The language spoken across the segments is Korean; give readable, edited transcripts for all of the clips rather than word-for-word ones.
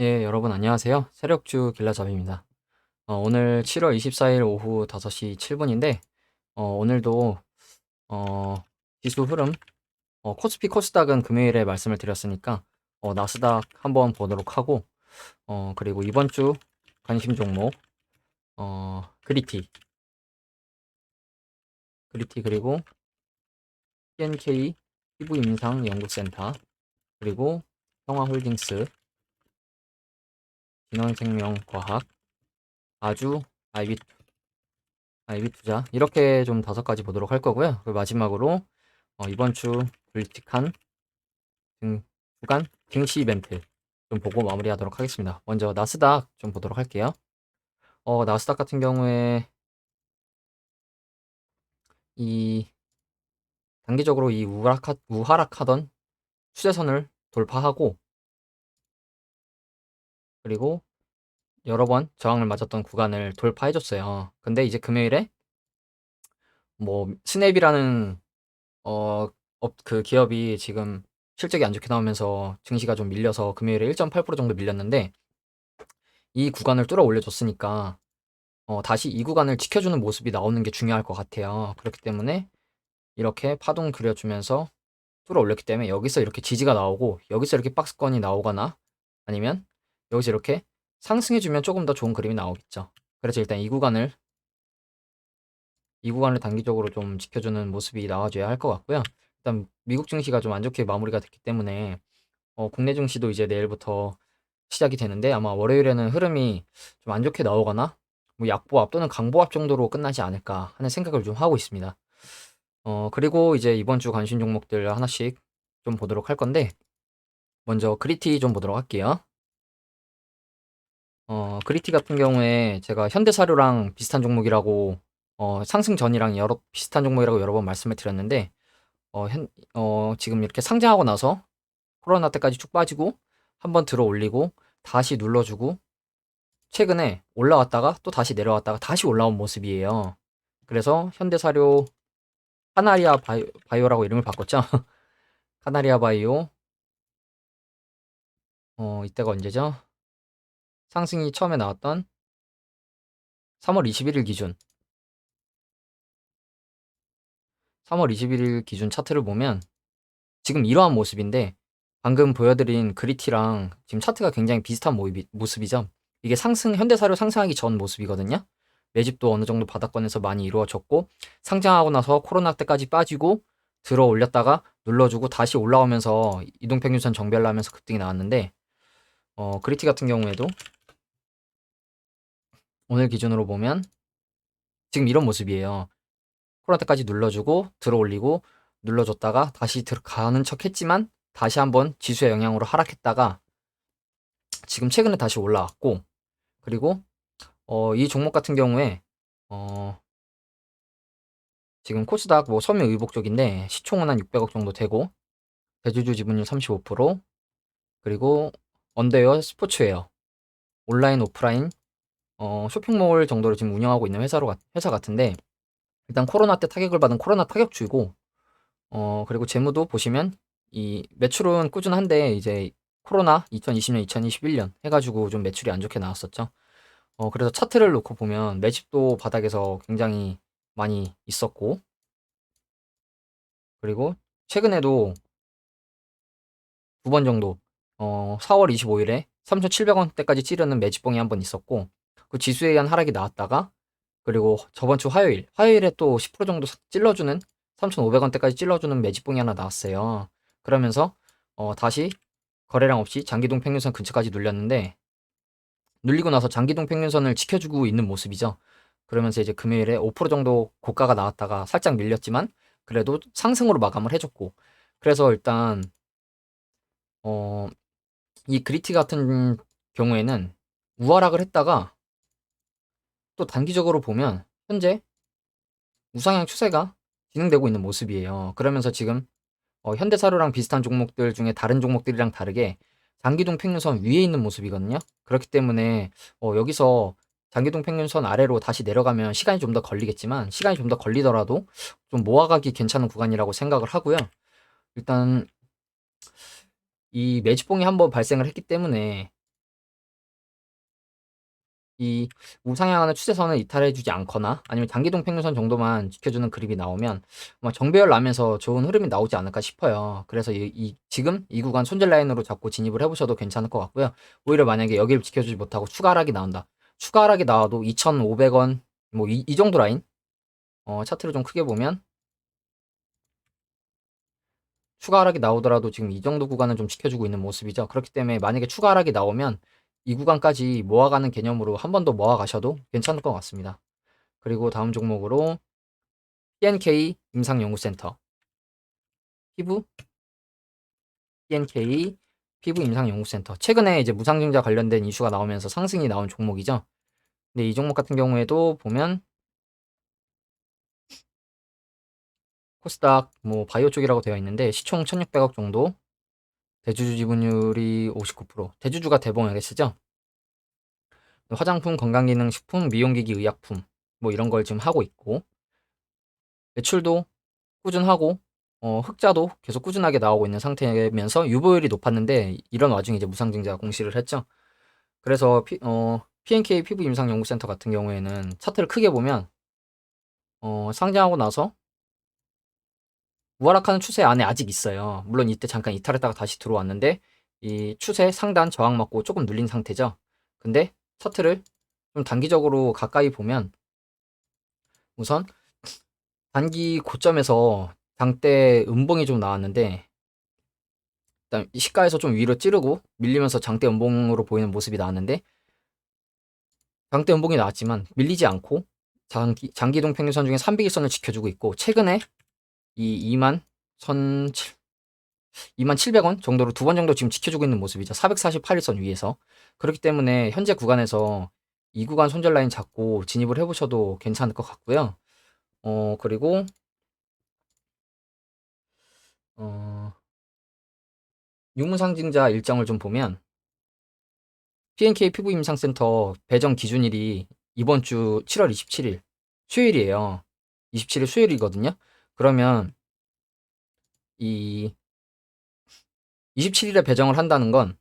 예, 여러분 안녕하세요. 세력주 길라잡입니다. 오늘 7월 24일 오후 5시 7분인데, 오늘도, 어, 지수 흐름, 코스피 코스닥은 금요일에 말씀을 드렸으니까, 나스닥 한번 보도록 하고, 그리고 이번 주 관심 종목, 그리티, 그리고 TNK 피부임상연구센터, 그리고 평화홀딩스, 진원생명과학, 아주, 아이비 투자 이렇게 좀 5가지 보도록 할 거고요. 그리고 마지막으로 이번 주 불틱한 주간 증시 이벤트 좀 보고 마무리하도록 하겠습니다. 먼저 나스닥 좀 보도록 할게요. 나스닥 같은 경우에 이 단기적으로 이 우하락하던 추세선을 돌파하고, 그리고 여러 번 저항을 맞았던 구간을 돌파해줬어요. 근데 이제 금요일에 뭐 스냅이라는 그 기업이 지금 실적이 안 좋게 나오면서 증시가 좀 밀려서 금요일에 1.8% 정도 밀렸는데, 이 구간을 뚫어 올려줬으니까 다시 이 구간을 지켜주는 모습이 나오는 게 중요할 것 같아요. 그렇기 때문에 이렇게 파동 그려주면서 뚫어 올렸기 때문에 여기서 이렇게 지지가 나오고, 여기서 이렇게 박스권이 나오거나, 아니면 여기서 이렇게 상승해주면 조금 더 좋은 그림이 나오겠죠. 그래서 일단 이 구간을 단기적으로 좀 지켜주는 모습이 나와줘야 할 것 같고요. 일단 미국 증시가 좀 안 좋게 마무리가 됐기 때문에 국내 증시도 이제 내일부터 시작이 되는데, 아마 월요일에는 흐름이 좀 안 좋게 나오거나 뭐 약보합 또는 강보합 정도로 끝나지 않을까 하는 생각을 좀 하고 있습니다. 그리고 이제 이번 주 관심 종목들 하나씩 좀 보도록 할 건데, 먼저 그리티 좀 보도록 할게요. 그리티 같은 경우에 제가 현대사료랑 비슷한 종목이라고, 상승 전이랑 비슷한 종목이라고 여러 번 말씀을 드렸는데, 지금 이렇게 상장하고 나서 코로나 때까지 쭉 빠지고 한번 들어 올리고 다시 눌러주고, 최근에 올라왔다가 또 다시 내려왔다가 다시 올라온 모습이에요. 그래서 현대사료 카나리아 바이오라고 이름을 바꿨죠. 카나리아 바이오, 이때가 언제죠? 상승이 처음에 나왔던 3월 21일 기준, 3월 21일 기준 차트를 보면 지금 이러한 모습인데, 방금 보여드린 그리티랑 지금 차트가 굉장히 비슷한 모습이죠. 이게 현대사료 상승하기 전 모습이거든요. 매집도 어느 정도 바닥권에서 많이 이루어졌고, 상장하고 나서 코로나 때까지 빠지고 들어 올렸다가 눌러주고 다시 올라오면서 이동평균선 정배하면서 급등이 나왔는데, 그리티 같은 경우에도 오늘 기준으로 보면 지금 이런 모습이에요. 코로나 때까지 눌러주고 들어 올리고 눌러줬다가 다시 들어가는 척 했지만 다시 한번 지수의 영향으로 하락했다가 지금 최근에 다시 올라왔고, 그리고 이 종목 같은 경우에 어, 지금 코스닥 뭐 섬유의복 쪽인데 시총은 한 600억 정도 되고, 대주주 지분율 35%, 그리고 언더웨어 스포츠웨어, 온라인 오프라인 쇼핑몰 정도를 지금 운영하고 있는 회사 같은데, 일단 코로나 때 타격을 받은 코로나 타격주이고, 그리고 재무도 보시면 이 매출은 꾸준한데 이제 코로나 2020년 2021년 해가지고 좀 매출이 안 좋게 나왔었죠. 그래서 차트를 놓고 보면 매집도 바닥에서 굉장히 많이 있었고, 그리고 최근에도 2번 정도, 4월 25일에 3,700원대까지 찌르는 매집봉이 한번 있었고, 그 지수에 의한 하락이 나왔다가, 그리고 저번 주 화요일에 또 10% 정도 찔러주는 3,500원대까지 찔러주는 매집봉이 하나 나왔어요. 그러면서 다시 거래량 없이 장기동 평균선 근처까지 눌렸는데, 눌리고 나서 장기동 평균선을 지켜주고 있는 모습이죠. 그러면서 이제 금요일에 5% 정도 고가가 나왔다가 살짝 밀렸지만 그래도 상승으로 마감을 해줬고, 그래서 일단 어, 이 그리티 같은 경우에는 우하락을 했다가 또 단기적으로 보면 현재 우상향 추세가 진행되고 있는 모습이에요. 그러면서 지금 현대사료랑 비슷한 종목들 중에 다른 종목들이랑 다르게 장기동 평균선 위에 있는 모습이거든요. 그렇기 때문에 여기서 장기동 평균선 아래로 다시 내려가면 시간이 좀 더 걸리겠지만, 시간이 좀 더 걸리더라도 좀 모아가기 괜찮은 구간이라고 생각을 하고요. 일단 이 매집봉이 한번 발생을 했기 때문에 이 우상향하는 추세선을 이탈해주지 않거나 아니면 장기동 평균선 정도만 지켜주는 그림이 나오면 아마 정배열 나면서 좋은 흐름이 나오지 않을까 싶어요. 그래서 지금 이 구간 손절 라인으로 잡고 진입을 해보셔도 괜찮을 것 같고요. 오히려 만약에 여기를 지켜주지 못하고 추가 하락이 나온다. 추가 하락이 나와도 2,500원 뭐 이 정도 라인 차트를 좀 크게 보면 추가 하락이 나오더라도 지금 이 정도 구간은 좀 지켜주고 있는 모습이죠. 그렇기 때문에 만약에 추가 하락이 나오면 이 구간까지 모아가는 개념으로 한 번 더 모아가셔도 괜찮을 것 같습니다. 그리고 다음 종목으로 PNK 임상연구센터 피부 PNK 피부 임상연구센터 최근에 이제 무상증자 관련된 이슈가 나오면서 상승이 나온 종목이죠. 근데 이 종목 같은 경우에도 보면 코스닥 뭐 바이오 쪽이라고 되어 있는데 시총 1,600억 정도, 대주주 지분율이 59%, 대주주가 대봉에게쓰죠. 화장품, 건강기능식품, 미용기기, 의약품 뭐 이런 걸 지금 하고 있고 매출도 꾸준하고 흑자도 계속 꾸준하게 나오고 있는 상태면서 유보율이 높았는데 이런 와중에 이제 무상증자가 공시를 했죠. 그래서 PNK 피부 임상연구센터 같은 경우에는 차트를 크게 보면 상장하고 나서 우하락하는 추세 안에 아직 있어요. 물론 이때 잠깐 이탈했다가 다시 들어왔는데 이 추세 상단 저항 맞고 조금 눌린 상태죠. 근데 차트를 좀 단기적으로 가까이 보면 우선 단기 고점에서 장대 음봉이 좀 나왔는데 일단 시가에서 좀 위로 찌르고 밀리면서 장대 음봉으로 보이는 모습이 나왔는데 장대 음봉이 나왔지만 밀리지 않고 장기동 평균선 중에 300일선을 지켜주고 있고 최근에 이 27,000원 정도로 두 번 정도 지금 지켜주고 있는 모습이죠. 448일선 위에서. 그렇기 때문에 현재 구간에서 이 구간 손절 라인 잡고 진입을 해보셔도 괜찮을 것 같고요. 그리고 유무상증자 일정을 좀 보면 PNK 피부임상센터 배정 기준일이 이번 주 7월 27일 수요일이에요. 27일 수요일이거든요. 그러면 이 27일에 배정을 한다는 건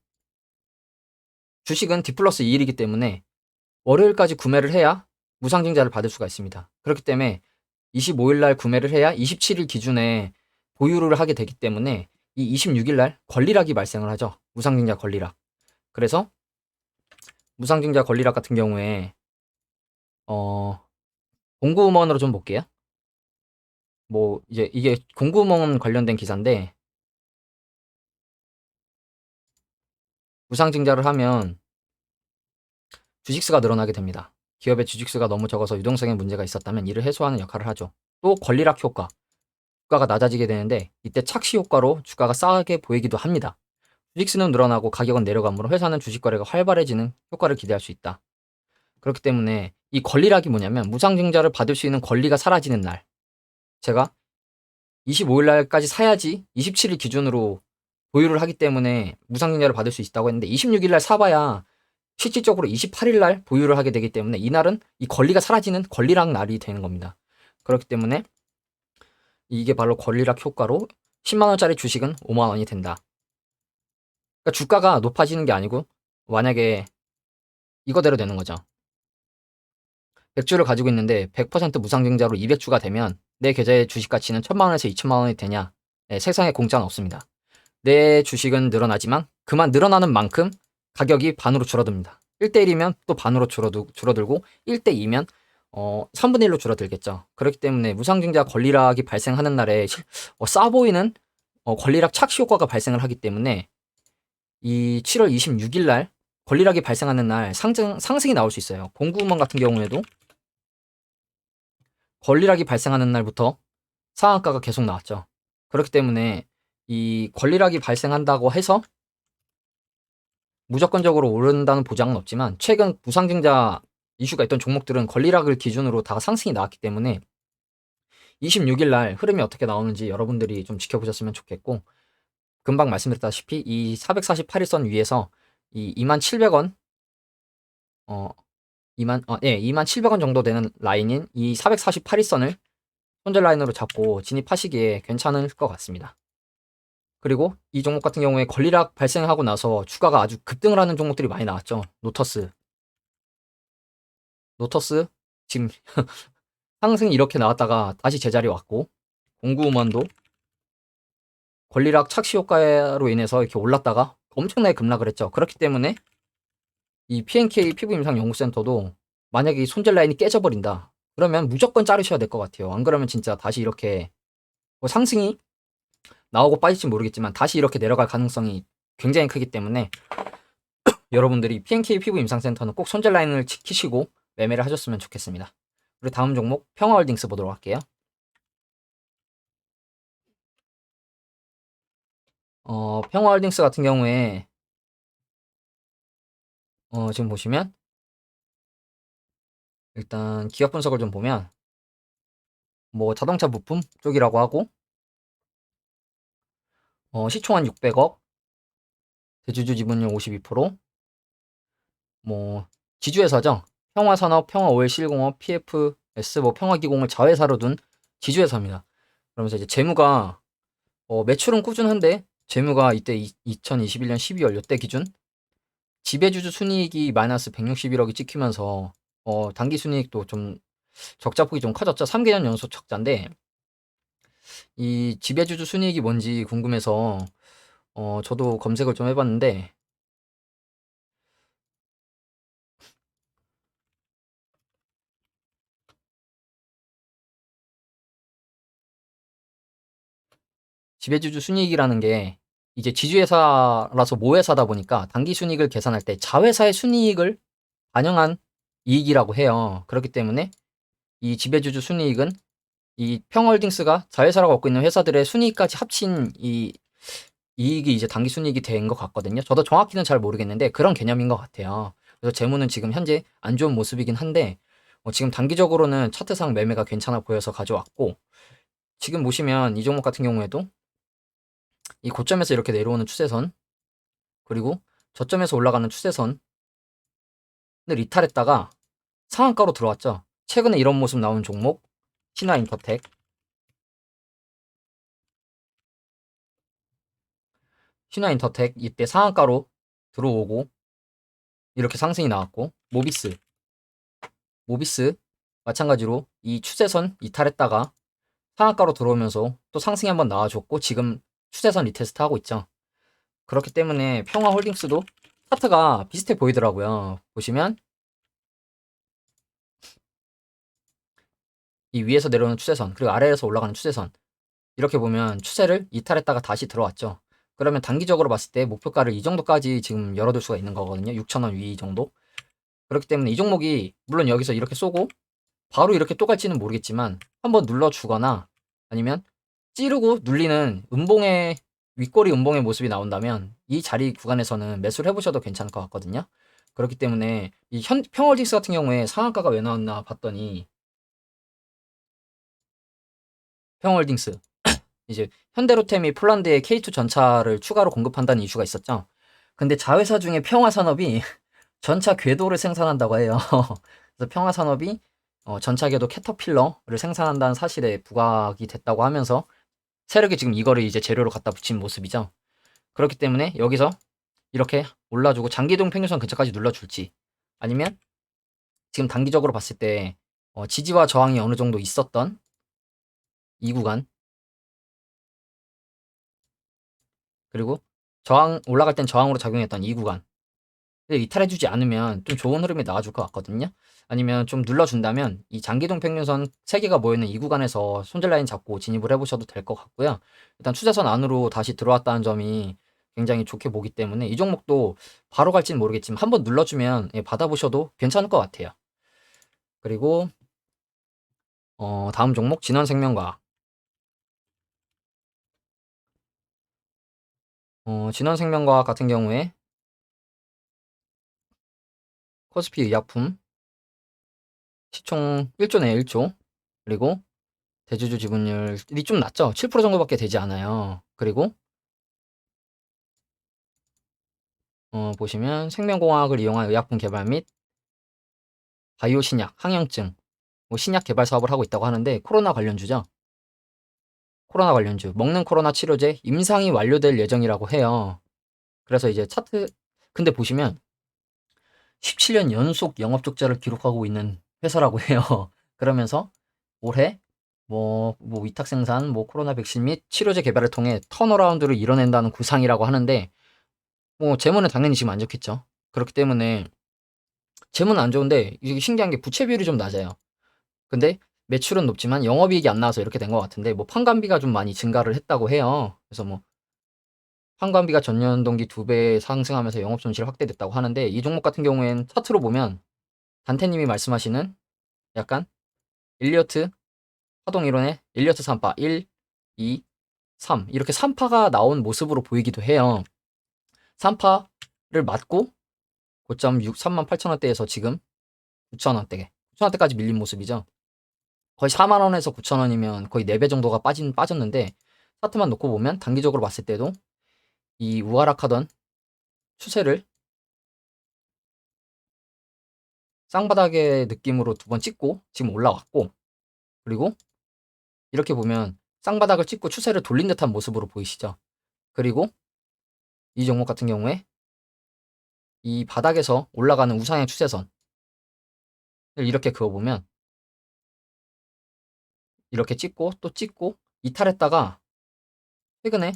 주식은 D 플러스 2일이기 때문에 월요일까지 구매를 해야 무상증자를 받을 수가 있습니다. 그렇기 때문에 25일 날 구매를 해야 27일 기준에 보유를 하게 되기 때문에 이 26일 날 권리락이 발생을 하죠. 무상증자 권리락. 그래서 무상증자 권리락 같은 경우에 공구먼으로 좀 볼게요. 뭐 이제 이게 공구먼 관련된 기사인데 무상증자를 하면 주식수가 늘어나게 됩니다. 기업의 주식수가 너무 적어서 유동성에 문제가 있었다면 이를 해소하는 역할을 하죠. 또 권리락 효과. 주가가 낮아지게 되는데 이때 착시 효과로 주가가 싸게 보이기도 합니다. 주식수는 늘어나고 가격은 내려가므로 회사는 주식 거래가 활발해지는 효과를 기대할 수 있다. 그렇기 때문에 이 권리락이 뭐냐면 무상증자를 받을 수 있는 권리가 사라지는 날. 제가 25일 날까지 사야지 27일 기준으로 보유를 하기 때문에 무상증자를 받을 수 있다고 했는데 26일 날 사봐야 실질적으로 28일 날 보유를 하게 되기 때문에 이날은 이 권리가 사라지는 권리락 날이 되는 겁니다. 그렇기 때문에 이게 바로 권리락 효과로 10만원짜리 주식은 5만원이 된다. 그러니까 주가가 높아지는 게 아니고 만약에 이거대로 되는 거죠. 100주를 가지고 있는데 100% 무상증자로 200주가 되면 내 계좌의 주식 가치는 1000만원에서 2000만원이 되냐? 네, 세상에 공짜는 없습니다. 내 주식은 늘어나지만 그만 늘어나는 만큼 가격이 반으로 줄어듭니다. 1대1이면 또 반으로 줄어들고 1대2면 3분의 1로 줄어들겠죠. 그렇기 때문에 무상증자 권리락이 발생하는 날에 싸 보이는 권리락 착시 효과가 발생을 하기 때문에 이 7월 26일 날 권리락이 발생하는 날 상승이 나올 수 있어요. 공구먼 같은 경우에도 권리락이 발생하는 날부터 상한가가 계속 나왔죠. 그렇기 때문에 이 권리락이 발생한다고 해서 무조건적으로 오른다는 보장은 없지만 최근 무상증자 이슈가 있던 종목들은 권리락을 기준으로 다 상승이 나왔기 때문에 26일 날 흐름이 어떻게 나오는지 여러분들이 좀 지켜보셨으면 좋겠고 금방 말씀드렸다시피 이 448일선 위에서 이 2700원 2700원 정도 되는 라인인 이 448일선을 손절 라인으로 잡고 진입하시기에 괜찮을 것 같습니다. 그리고 이 종목 같은 경우에 권리락 발생하고 나서 주가가 아주 급등을 하는 종목들이 많이 나왔죠. 노터스, 로터스 지금 상승이 이렇게 나왔다가 다시 제자리 왔고, 공구우먼도 권리락 착시 효과로 인해서 이렇게 올랐다가 엄청나게 급락을 했죠. 그렇기 때문에 이 P&K 피부임상연구센터도 만약에 이 손절 라인이 깨져버린다, 그러면 무조건 자르셔야 될 것 같아요. 안 그러면 진짜 다시 이렇게 뭐 상승이 나오고 빠질지 모르겠지만 다시 이렇게 내려갈 가능성이 굉장히 크기 때문에 여러분들이 P&K 피부임상센터는 꼭 손절 라인을 지키시고 매매를 하셨으면 좋겠습니다. 그리고 다음 종목 평화홀딩스 보도록 할게요. 평화홀딩스 같은 경우에 지금 보시면 일단 기업 분석을 좀 보면 뭐 자동차 부품 쪽이라고 하고, 시총 한 600억, 대주주 지분율 52%, 뭐 지주회사죠. 평화산업, 평화오일실공업, PFS, 뭐 평화기공을 자회사로 둔 지주회사입니다. 그러면서 이제 재무가 매출은 꾸준한데 재무가 이때 2021년 12월 요때 기준 지배주주 순이익이 마이너스 161억이 찍히면서 당기 순이익도 좀 적자폭이 좀 커졌죠. 3개년 연속 적자인데 이 지배주주 순이익이 뭔지 궁금해서 저도 검색을 좀 해봤는데, 지배주주 순이익이라는 게 이제 지주회사라서 모회사다 보니까 당기 순이익을 계산할 때 자회사의 순이익을 반영한 이익이라고 해요. 그렇기 때문에 이 지배주주 순이익은 이 평홀딩스가 자회사라고 갖고 있는 회사들의 순이익까지 합친 이 이익이 이제 당기 순이익이 된 것 같거든요. 저도 정확히는 잘 모르겠는데 그런 개념인 것 같아요. 그래서 재무는 지금 현재 안 좋은 모습이긴 한데 지금 단기적으로는 차트상 매매가 괜찮아 보여서 가져왔고, 지금 보시면 이 종목 같은 경우에도 이 고점에서 이렇게 내려오는 추세선, 그리고 저점에서 올라가는 추세선을 이탈했다가 상한가로 들어왔죠. 최근에 이런 모습 나온 종목 신화인터텍, 신화인터텍 이때 상한가로 들어오고 이렇게 상승이 나왔고, 모비스 마찬가지로 이 추세선 이탈했다가 상한가로 들어오면서 또 상승이 한번 나와줬고 지금 추세선 리테스트 하고 있죠. 그렇기 때문에 평화홀딩스도 차트가 비슷해 보이더라고요. 보시면 이 위에서 내려오는 추세선, 그리고 아래에서 올라가는 추세선, 이렇게 보면 추세를 이탈했다가 다시 들어왔죠. 그러면 단기적으로 봤을 때 목표가를 이 정도까지 지금 열어둘 수가 있는 거거든요. 6,000원 위 정도. 그렇기 때문에 이 종목이 물론 여기서 이렇게 쏘고 바로 이렇게 또 갈지는 모르겠지만 한번 눌러주거나 아니면 찌르고 눌리는 음봉의 윗꼬리 음봉의 모습이 나온다면 이 자리 구간에서는 매수를 해보셔도 괜찮을 것 같거든요. 그렇기 때문에 이 평월딩스 같은 경우에 상한가가 왜 나왔나 봤더니, 평월딩스 이제 현대로템이 폴란드에 K2 전차를 추가로 공급한다는 이슈가 있었죠. 근데 자회사 중에 평화산업이 전차 궤도를 생산한다고 해요. 그래서 평화산업이 전차 궤도 캐터필러를 생산한다는 사실에 부각이 됐다고 하면서 세력이 지금 이거를 이제 재료로 갖다 붙인 모습이죠. 그렇기 때문에 여기서 이렇게 올라주고 장기동 평균선 근처까지 눌러줄지, 아니면 지금 단기적으로 봤을 때 지지와 저항이 어느 정도 있었던 이 구간, 그리고 저항 올라갈 땐 저항으로 작용했던 이 구간 이탈해주지 않으면 좀 좋은 흐름이 나와줄 것 같거든요. 아니면 좀 눌러준다면 이 장기동 평균선 3개가 모여있는 이 구간에서 손절 라인 잡고 진입을 해보셔도 될 것 같고요. 일단 추세선 안으로 다시 들어왔다는 점이 굉장히 좋게 보기 때문에 이 종목도 바로 갈지는 모르겠지만 한번 눌러주면 받아보셔도 괜찮을 것 같아요. 그리고 다음 종목 진원생명과학. 진원생명과학 같은 경우에 코스피 의약품 시총 1조 내 1조, 그리고 대주주 지분율이 좀 낮죠. 7% 정도밖에 되지 않아요. 그리고 보시면 생명공학을 이용한 의약품 개발 및 바이오 신약, 항염증, 뭐 신약 개발 사업을 하고 있다고 하는데 코로나 관련주죠. 코로나 관련주, 먹는 코로나 치료제 임상이 완료될 예정이라고 해요. 그래서 이제 차트, 근데 보시면 17년 연속 영업 적자를 기록하고 있는 회사라고 해요. 그러면서 올해 위탁 생산, 코로나 백신 및 치료제 개발을 통해 턴어라운드를 이뤄낸다는 구상이라고 하는데, 재무는 당연히 지금 안 좋겠죠. 그렇기 때문에 재무는 안 좋은데 이게 신기한 게 부채 비율이 좀 낮아요. 근데 매출은 높지만 영업이익이 안 나와서 이렇게 된 것 같은데, 판관비가 좀 많이 증가를 했다고 해요. 그래서 판관비가 전년 동기 2배 상승하면서 영업 손실이 확대됐다고 하는데, 이 종목 같은 경우에는 차트로 보면 단태님이 말씀하시는 약간 일리어트 파동 이론의 일리어트 3파 1, 2, 3 이렇게 3파가 나온 모습으로 보이기도 해요. 3파를 맞고 고점 38,000원대에서 지금 9,000원대까지 밀린 모습이죠. 거의 4만원에서 9,000원이면 거의 4배 정도가 빠졌는데, 차트만 놓고 보면 단기적으로 봤을 때도 이 우하락하던 추세를 쌍바닥의 느낌으로 2번 찍고 지금 올라왔고, 그리고 이렇게 보면 쌍바닥을 찍고 추세를 돌린 듯한 모습으로 보이시죠. 그리고 이 종목 같은 경우에 이 바닥에서 올라가는 우상향 추세선을 이렇게 그어보면 이렇게 찍고 또 찍고 이탈했다가 최근에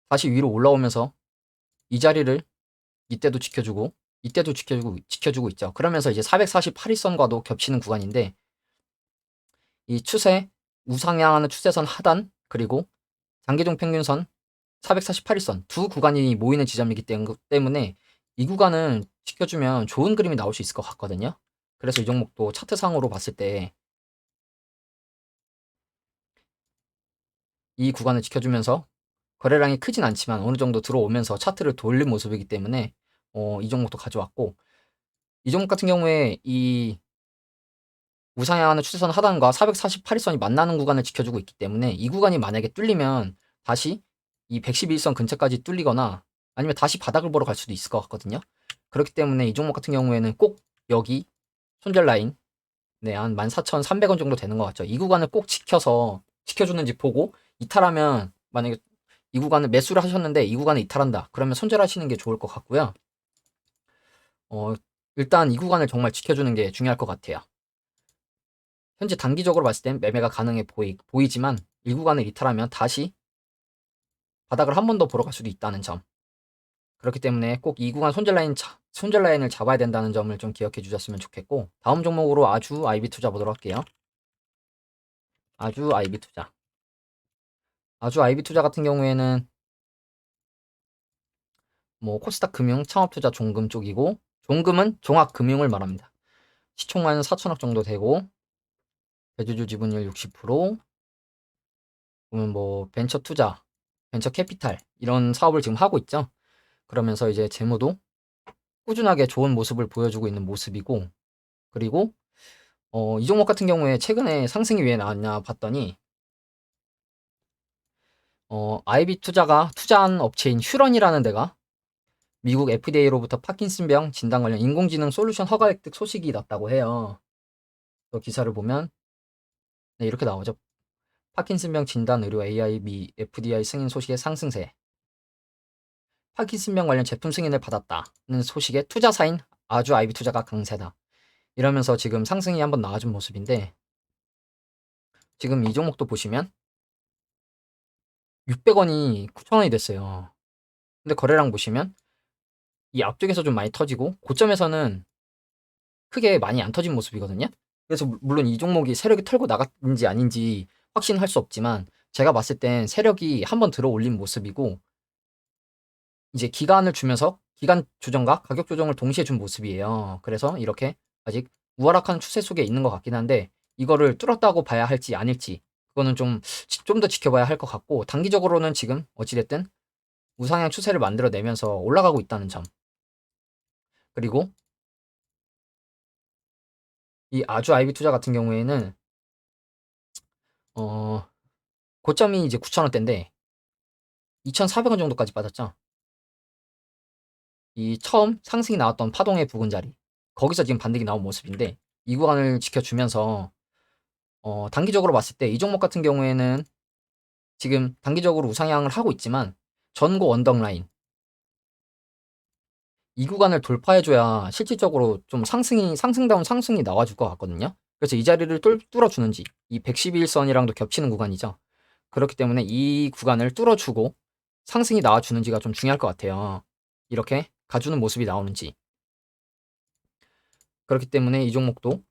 다시 위로 올라오면서 이 자리를 이때도 지켜주고 있죠. 그러면서 이제 448일선과도 겹치는 구간인데, 이 추세 우상향하는 추세선 하단, 그리고 장기종 평균선 448일선 두 구간이 모이는 지점이기 때문에 이 구간은 지켜주면 좋은 그림이 나올 수 있을 것 같거든요. 그래서 이 종목도 차트상으로 봤을 때 이 구간을 지켜주면서 거래량이 크진 않지만 어느 정도 들어오면서 차트를 돌린 모습이기 때문에 이 종목도 가져왔고, 이 종목 같은 경우에 이 우상향하는 추세선 하단과 448일선이 만나는 구간을 지켜주고 있기 때문에, 이 구간이 만약에 뚫리면 다시 이 111선 근처까지 뚫리거나 아니면 다시 바닥을 보러 갈 수도 있을 것 같거든요. 그렇기 때문에 이 종목 같은 경우에는 꼭 여기 손절 라인, 한 14,300원 정도 되는 것 같죠. 이 구간을 꼭 지켜주는지 보고, 이탈하면 만약에 이 구간을 매수를 하셨는데 이 구간을 이탈한다 그러면 손절하시는 게 좋을 것 같고요. 일단 이 구간을 정말 지켜주는 게 중요할 것 같아요. 현재 단기적으로 봤을 땐 매매가 가능해 보이지만 이 구간을 이탈하면 다시 바닥을 한 번 더 보러 갈 수도 있다는 점. 그렇기 때문에 꼭 이 구간 손절 라인을 잡아야 된다는 점을 좀 기억해 주셨으면 좋겠고, 다음 종목으로 아주 IB 투자 보도록 할게요. 아주 IB 투자. 아주 IB 투자 같은 경우에는 코스닥 금융 창업투자 종금 쪽이고, 종금은 종합금융을 말합니다. 시총만 4천억 정도 되고 대주주 지분율 60%, 보면 벤처 투자, 벤처 캐피탈 이런 사업을 지금 하고 있죠. 그러면서 이제 재무도 꾸준하게 좋은 모습을 보여주고 있는 모습이고, 그리고 이 종목 같은 경우에 최근에 상승이 왜 나왔냐 봤더니 IB 투자가 투자한 업체인 휴런이라는 데가 미국 FDA로부터 파킨슨병 진단 관련 인공지능 솔루션 허가 획득 소식이 났다고 해요. 그 기사를 보면 이렇게 나오죠. 파킨슨병 진단 의료 AI 미 FDI 승인 소식의 상승세. 파킨슨병 관련 제품 승인을 받았다는 소식에 투자사인 아주 IB 투자가 강세다. 이러면서 지금 상승이 한번 나와준 모습인데, 지금 이 종목도 보시면 600원이 9,000원이 됐어요. 근데 거래량 보시면 이 앞쪽에서 좀 많이 터지고 고점에서는 크게 많이 안 터진 모습이거든요. 그래서 물론 이 종목이 세력이 털고 나갔는지 아닌지 확신할 수 없지만, 제가 봤을 땐 세력이 한번 들어 올린 모습이고, 이제 기간을 주면서 기간 조정과 가격 조정을 동시에 준 모습이에요. 그래서 이렇게 아직 우하락한 추세 속에 있는 것 같긴 한데, 이거를 뚫었다고 봐야 할지 아닐지 그거는 좀 더 지켜봐야 할 것 같고, 단기적으로는 지금 어찌됐든 우상향 추세를 만들어내면서 올라가고 있다는 점, 그리고 이 아주 IB 투자 같은 경우에는 고점이 이제 9,000원대인데 2,400원 정도까지 빠졌죠. 이 처음 상승이 나왔던 파동의 부근 자리, 거기서 지금 반등이 나온 모습인데, 이 구간을 지켜주면서 단기적으로 봤을 때 이 종목 같은 경우에는 지금 단기적으로 우상향을 하고 있지만 전고 언덕 라인, 이 구간을 돌파해줘야 실질적으로 좀 상승다운 상승이 나와줄 것 같거든요. 그래서 이 자리를 뚫어주는지, 이 111선이랑도 겹치는 구간이죠. 그렇기 때문에 이 구간을 뚫어주고 상승이 나와주는지가 좀 중요할 것 같아요. 이렇게 가주는 모습이 나오는지. 그렇기 때문에 이 종목도,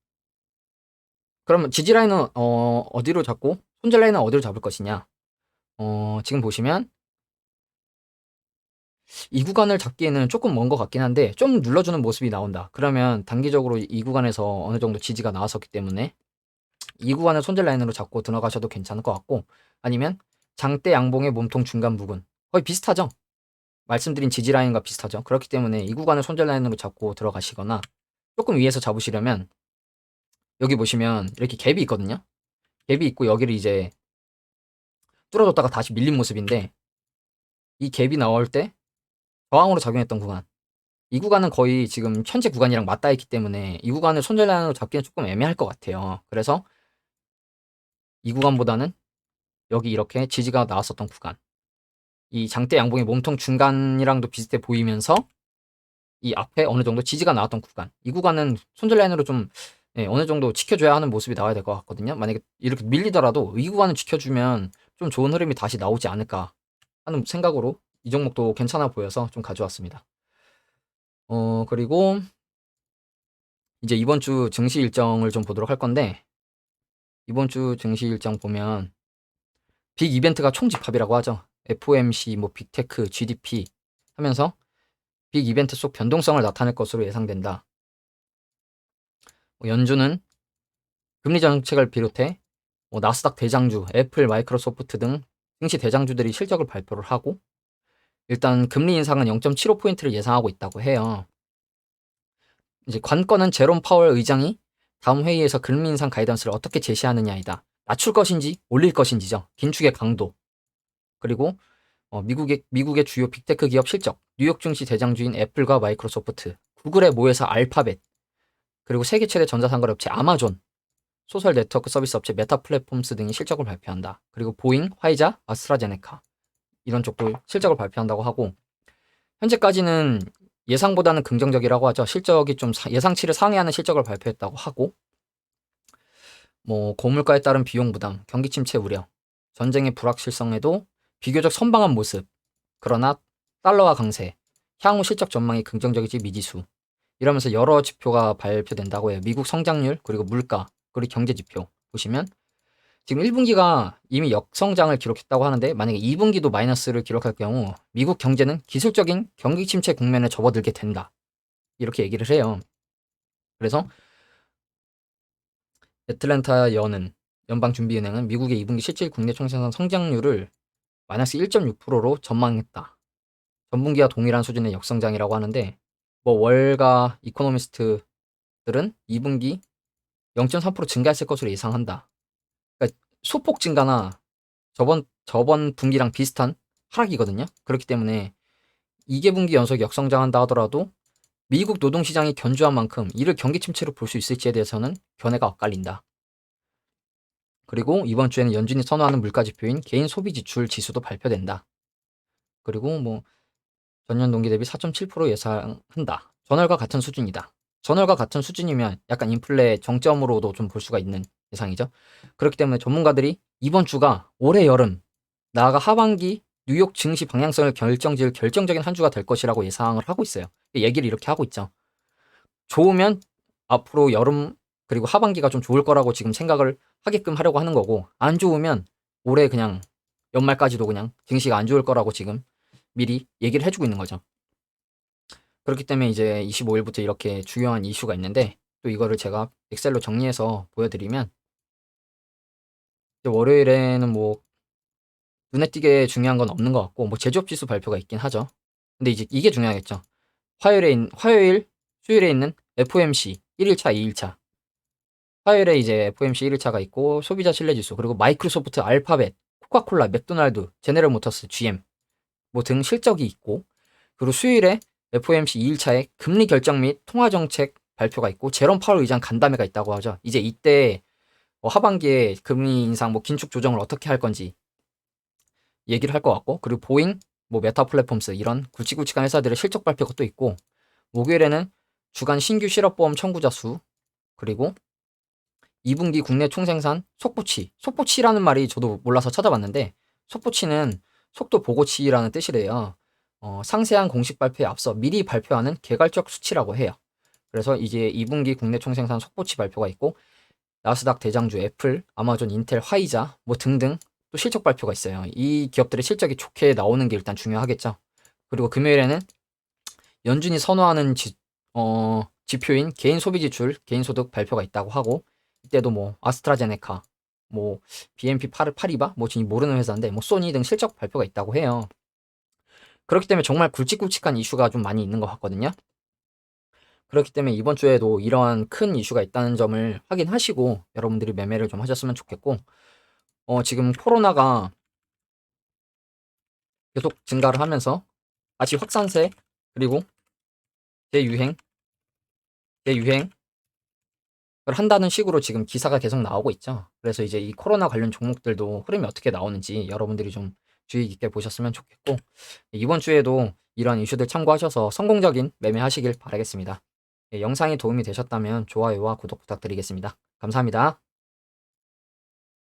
그러면 지지 라인은 어디로 잡고 손절 라인은 어디로 잡을 것이냐. 지금 보시면 이 구간을 잡기에는 조금 먼 것 같긴 한데 좀 눌러주는 모습이 나온다. 그러면 단기적으로 이 구간에서 어느 정도 지지가 나왔었기 때문에 이 구간을 손절 라인으로 잡고 들어가셔도 괜찮을 것 같고, 아니면 장대 양봉의 몸통 중간 부근 거의 비슷하죠. 말씀드린 지지 라인과 비슷하죠. 그렇기 때문에 이 구간을 손절 라인으로 잡고 들어가시거나, 조금 위에서 잡으시려면 여기 보시면 이렇게 갭이 있거든요. 갭이 있고 여기를 이제 뚫어줬다가 다시 밀린 모습인데, 이 갭이 나올 때 저항으로 작용했던 구간, 이 구간은 거의 지금 현재 구간이랑 맞닿아 있기 때문에 이 구간을 손절 라인으로 잡기는 조금 애매할 것 같아요. 그래서 이 구간보다는 여기 이렇게 지지가 나왔었던 구간, 이 장대 양봉의 몸통 중간이랑도 비슷해 보이면서 이 앞에 어느 정도 지지가 나왔던 구간, 이 구간은 손절 라인으로 좀 어느 정도 지켜줘야 하는 모습이 나와야 될 것 같거든요. 만약에 이렇게 밀리더라도 이 구간을 지켜주면 좀 좋은 흐름이 다시 나오지 않을까 하는 생각으로 이 종목도 괜찮아 보여서 좀 가져왔습니다. 그리고 이제 이번 주 증시 일정을 좀 보도록 할 건데, 이번 주 증시 일정 보면 빅 이벤트가 총집합이라고 하죠. FOMC, 뭐 빅테크, GDP 하면서 빅 이벤트 속 변동성을 나타낼 것으로 예상된다. 연준은 금리 정책을 비롯해 나스닥 대장주, 애플, 마이크로소프트 등 증시 대장주들이 실적을 발표를 하고, 일단 금리 인상은 0.75포인트를 예상하고 있다고 해요. 이제 관건은 제롬 파월 의장이 다음 회의에서 금리 인상 가이던스를 어떻게 제시하느냐이다. 낮출 것인지 올릴 것인지죠. 긴축의 강도. 그리고 미국의 주요 빅테크 기업 실적, 뉴욕 증시 대장주인 애플과 마이크로소프트, 구글의 모회사 알파벳, 그리고 세계 최대 전자상거래 업체 아마존, 소셜 네트워크 서비스 업체 메타 플랫폼스 등이 실적을 발표한다. 그리고 보잉, 화이자, 아스트라제네카 이런 쪽도 실적을 발표한다고 하고, 현재까지는 예상보다는 긍정적이라고 하죠. 실적이 좀 예상치를 상회하는 실적을 발표했다고 하고, 고물가에 따른 비용 부담, 경기 침체 우려, 전쟁의 불확실성에도 비교적 선방한 모습, 그러나 달러화 강세, 향후 실적 전망이 긍정적이지 미지수, 이러면서 여러 지표가 발표된다고 해요. 미국 성장률, 그리고 물가, 그리고 경제 지표 보시면 지금 1분기가 이미 역성장을 기록했다고 하는데, 만약에 2분기도 마이너스를 기록할 경우 미국 경제는 기술적인 경기 침체 국면에 접어들게 된다. 이렇게 얘기를 해요. 그래서 애틀랜타 연방준비은행은 미국의 2분기 실질 국내 총생산 성장률을 마이너스 1.6%로 전망했다. 전분기와 동일한 수준의 역성장이라고 하는데, 월가 이코노미스트들은 2분기 0.3% 증가했을 것으로 예상한다. 그러니까 소폭 증가나 저번 분기랑 비슷한 하락이거든요. 그렇기 때문에 2개분기 연속 역성장한다 하더라도 미국 노동시장이 견조한 만큼 이를 경기 침체로 볼 수 있을지에 대해서는 견해가 엇갈린다. 그리고 이번 주에는 연준이 선호하는 물가 지표인 개인 소비 지출 지수도 발표된다. 그리고 전년 동기 대비 4.7% 예상한다. 전월과 같은 수준이다. 전월과 같은 수준이면 약간 인플레 정점으로도 좀 볼 수가 있는 예상이죠. 그렇기 때문에 전문가들이 이번 주가 올해 여름, 나아가 하반기 뉴욕 증시 방향성을 결정질 결정적인 한 주가 될 것이라고 예상을 하고 있어요. 얘기를 이렇게 하고 있죠. 좋으면 앞으로 여름 그리고 하반기가 좀 좋을 거라고 지금 생각을 하게끔 하려고 하는 거고, 안 좋으면 올해 그냥 연말까지도 그냥 증시가 안 좋을 거라고 지금 미리 얘기를 해주고 있는 거죠. 그렇기 때문에 이제 25일부터 이렇게 중요한 이슈가 있는데, 또 이거를 제가 엑셀로 정리해서 보여드리면, 월요일에는 눈에 띄게 중요한 건 없는 것 같고, 제조업 지수 발표가 있긴 하죠. 근데 이제 이게 중요하겠죠. 화요일, 수요일에 있는 FOMC 1일차, 2일차. 화요일에 이제 FOMC 1일차가 있고, 소비자 신뢰지수, 그리고 마이크로소프트, 알파벳, 코카콜라, 맥도날드, 제네럴 모터스, GM 등 실적이 있고, 그리고 수요일에 FOMC 2일차에 금리 결정 및 통화정책 발표가 있고, 제롬 파월 의장 간담회가 있다고 하죠. 이제 이때 하반기에 금리 인상, 긴축 조정을 어떻게 할 건지 얘기를 할 것 같고, 그리고 보잉, 메타 플랫폼스 이런 굵직굵직한 회사들의 실적 발표가 또 있고, 목요일에는 주간 신규 실업보험 청구자 수, 그리고 2분기 국내 총생산 속보치. 속보치라는 말이 저도 몰라서 찾아봤는데, 속보치는 속도 보고치라는 뜻이래요. 상세한 공식 발표에 앞서 미리 발표하는 개괄적 수치라고 해요. 그래서 이제 2분기 국내 총생산 속보치 발표가 있고, 나스닥 대장주 애플, 아마존, 인텔, 화이자 뭐 등등 또 실적 발표가 있어요. 이 기업들의 실적이 좋게 나오는 게 일단 중요하겠죠. 그리고 금요일에는 연준이 선호하는 지표인 개인 소비 지출, 개인 소득 발표가 있다고 하고, 이때도 뭐 아스트라제네카, 뭐 BNP 파리바, 뭐 지금 모르는 회사인데 뭐 소니 등 실적 발표가 있다고 해요. 그렇기 때문에 정말 굵직굵직한 이슈가 좀 많이 있는 것 같거든요. 그렇기 때문에 이번 주에도 이러한 큰 이슈가 있다는 점을 확인하시고 여러분들이 매매를 좀 하셨으면 좋겠고, 지금 코로나가 계속 증가를 하면서 다시 확산세, 그리고 재유행, 재유행을 한다는 식으로 지금 기사가 계속 나오고 있죠. 그래서 이제 이 코로나 관련 종목들도 흐름이 어떻게 나오는지 여러분들이 좀 주의 깊게 보셨으면 좋겠고, 이번 주에도 이런 이슈들 참고하셔서 성공적인 매매하시길 바라겠습니다. 영상이 도움이 되셨다면 좋아요와 구독 부탁드리겠습니다. 감사합니다.